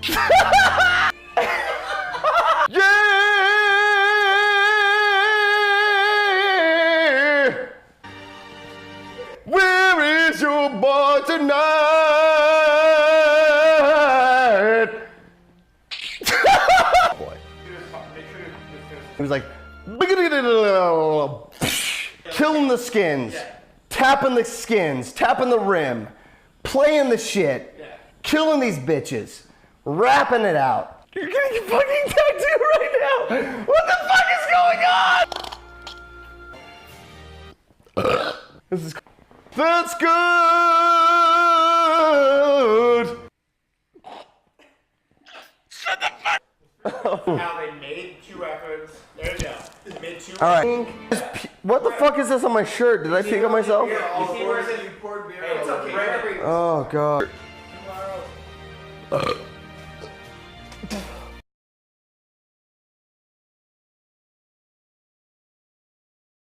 Yeah! Where is your boy tonight? Boy. He was like, killing the skins, tapping the skins, tapping the rim, playing the shit, killing these bitches, rapping it out. You're getting a fucking tattoo right now. What the fuck is going on? This is. That's good. Shut the fuck. How they made 2 records. There you go. They made 2 All right. What the fuck is this on my shirt? Did I pick up myself? You see where it says you poured beer? It's okay. Oh god.